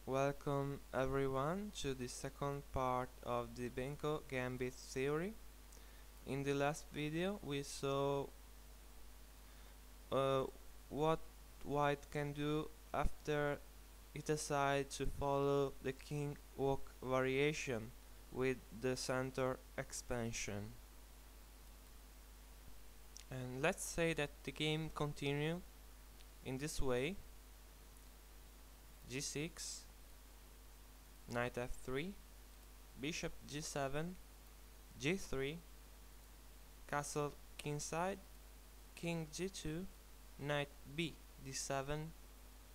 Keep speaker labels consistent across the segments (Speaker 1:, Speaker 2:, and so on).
Speaker 1: Welcome everyone to the second part of the Benko Gambit Theory. In the last video we saw uh, what white can do after it decides to follow the king walk variation with the center expansion. And let's say that the game continues in this way: g6, knight f3, bishop g7, g3, castle kingside, king g2, knight b d7,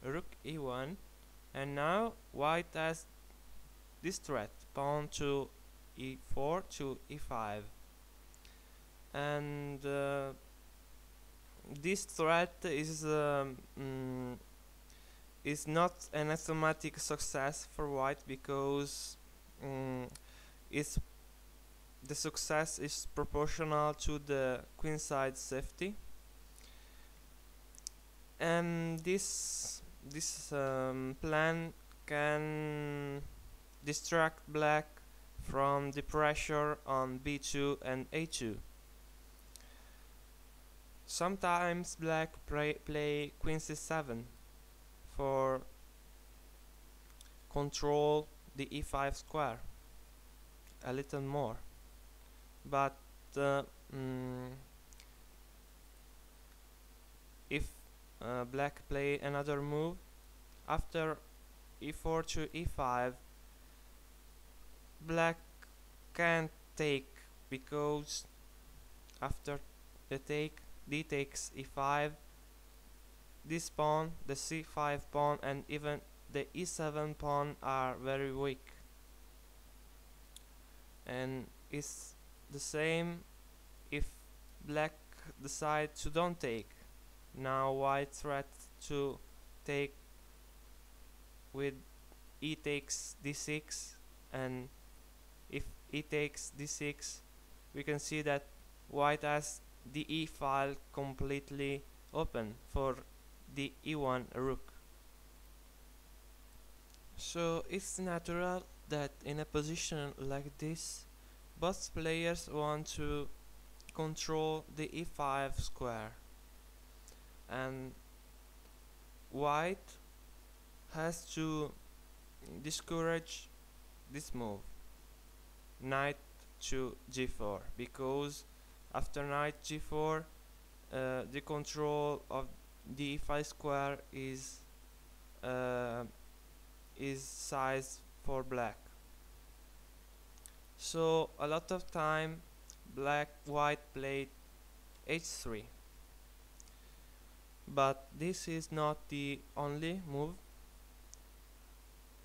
Speaker 1: rook e1, and now white has this threat, pawn to e4 to e5, and this threat is not an automatic success for white because it's the success is proportional to the queenside safety, and this plan can distract black from the pressure on b2 and a2. Sometimes black play queen c7 for control the e5 square a little more, but if black play another move after e4 to e5, black can't take, because after the take, d takes e5, this pawn, the c5 pawn, and even the e7 pawn are very weak, and it's the same if black decides to don't take. Now white threat to take with e takes d6, and if e takes d6, we can see that white has the e file completely open for the e1 rook. So it's natural that in a position like this, both players want to control the e5 square, and white has to discourage this move, knight to g4, because after knight g4 the control of the e5 square is sized for black. So a lot of time white played h3, but this is not the only move.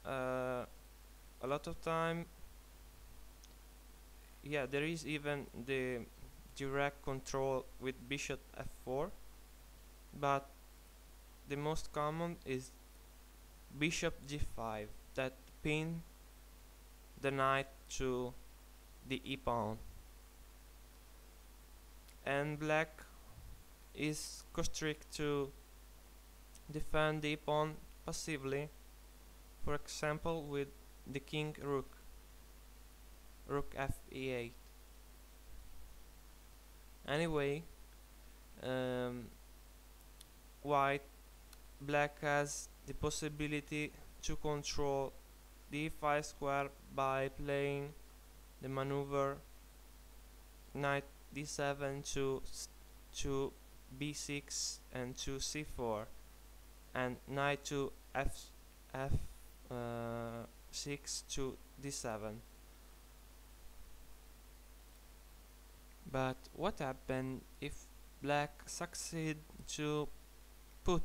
Speaker 1: A lot of time, there is even the direct control with bishop f4, but the most common is bishop g5 that pin the knight to the e pawn, and black is constricted to defend the e pawn passively, for example with the king rook f e8. Anyway, black has the possibility to control the e5 square by playing the maneuver knight d7 to b6 and to c4, and knight to f6 to d7. But what happens if black succeed to put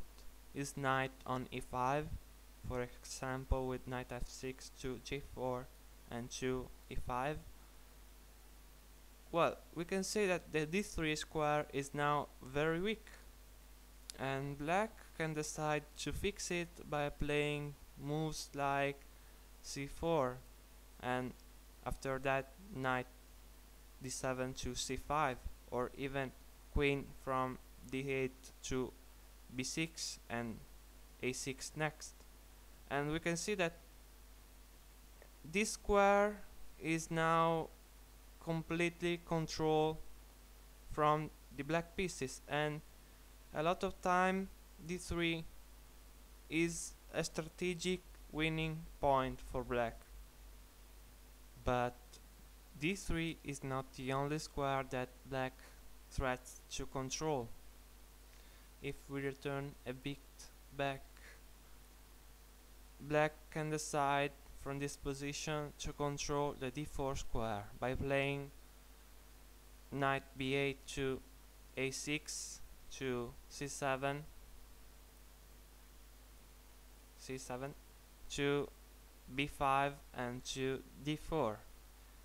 Speaker 1: his knight on e5, for example with knight f6 to g4 and to e5? Well, we can say that the d3 square is now very weak, and black can decide to fix it by playing moves like c4, and after that knight d7 to c5, or even queen from d8 to b6 and a6 next. And we can see that this square is now completely controlled from the black pieces, and a lot of time d3 is a strategic winning point for black. But d3 is not the only square that black threats to control. If we return a bit back, black can decide from this position to control the d4 square by playing knight b8 to a6 to c7 to b5 and to d4.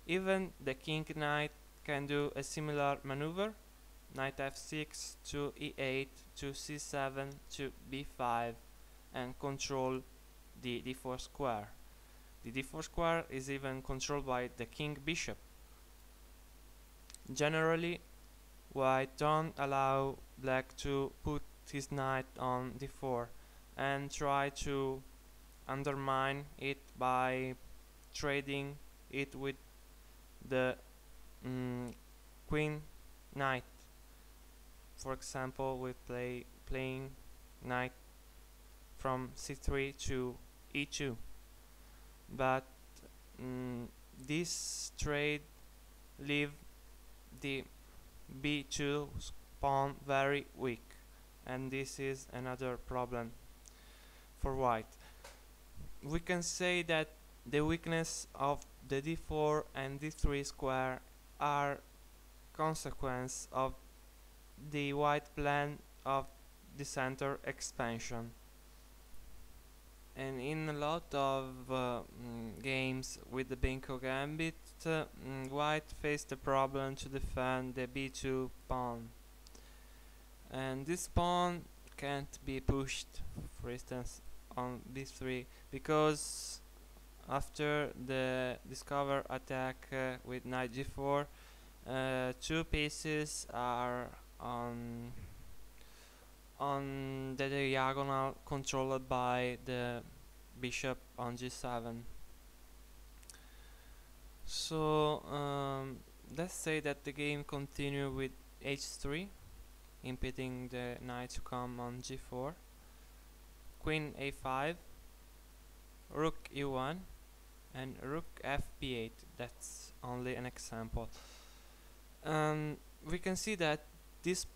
Speaker 1: Even the king knight can do a similar maneuver, knight f6 to e8 to c7 to b5, and control the d4 square. The d4 square is even controlled by the king bishop. Generally, white don't allow black to put his knight on d4 and try to undermine it by trading it with the queen knight. For example, with playing knight from c3 to e2. But this trade leave the b2 pawn very weak, and this is another problem for white. We can say that the weakness of the d4 and d3 square are consequence of the white plan of the center expansion. And in a lot of games with the Benko Gambit, white faced the problem to defend the b2 pawn, and this pawn can't be pushed, for instance, on b3, because after the discover attack with knight g4, two pieces are on the diagonal controlled by the bishop on g7. So let's say that the game continue with h3, impeding the knight to come on g4, queen a5, rook e1, and rook fb8. That's only an example. We can see that this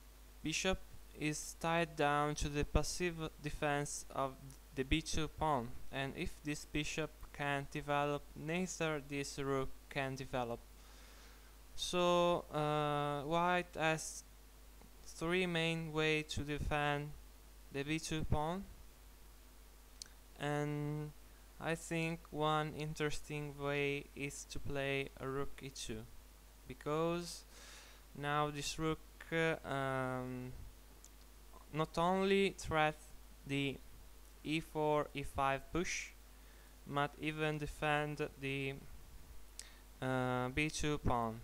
Speaker 1: bishop is tied down to the passive defense of the b2 pawn, and if this bishop can't develop, neither this rook can develop. So white has three main ways to defend the b2 pawn, and I think one interesting way is to play a rook e2, because now this rook not only threat the e4 e5 push, but even defend the b2 pawn.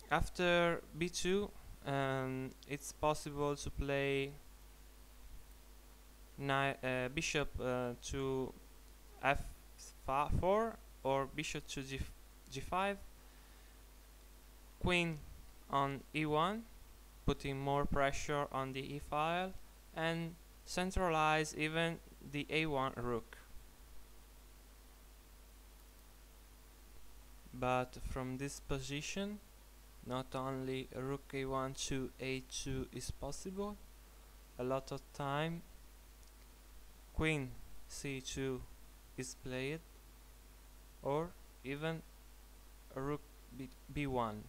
Speaker 1: After b2, it's possible to play bishop to f4 or bishop to g5, queen on e1, putting more pressure on the e file, and centralize even the a1 rook. But from this position, not only rook a1 to a2 is possible, a lot of time queen c2 is played, or even rook b1.